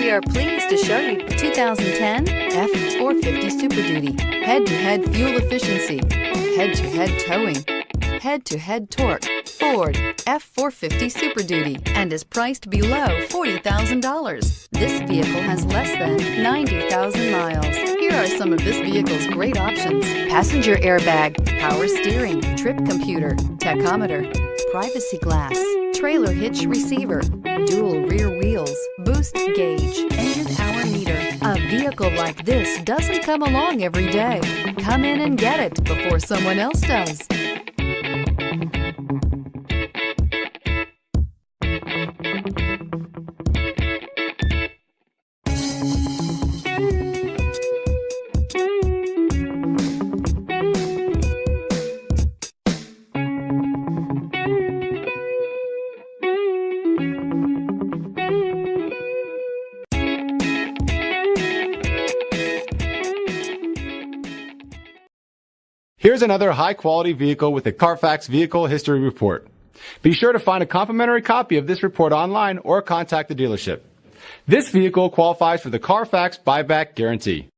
We are pleased to show you the 2010 F-450 Super Duty. Head-to-head fuel efficiency, head-to-head towing, head-to-head torque. Ford F-450 Super Duty and is priced below $40,000. This vehicle has less than 90,000 miles. Here are some of this vehicle's great options: passenger airbag, power steering, trip computer, tachometer, privacy glass, trailer hitch receiver, dual rear wheels, boost gauge, engine hour meter. A vehicle like this doesn't come along every day. Come in and get it before someone else does. Here's another high-quality vehicle with a Carfax Vehicle History Report. Be sure to find a complimentary copy of this report online or contact the dealership. This vehicle qualifies for the Carfax Buyback Guarantee.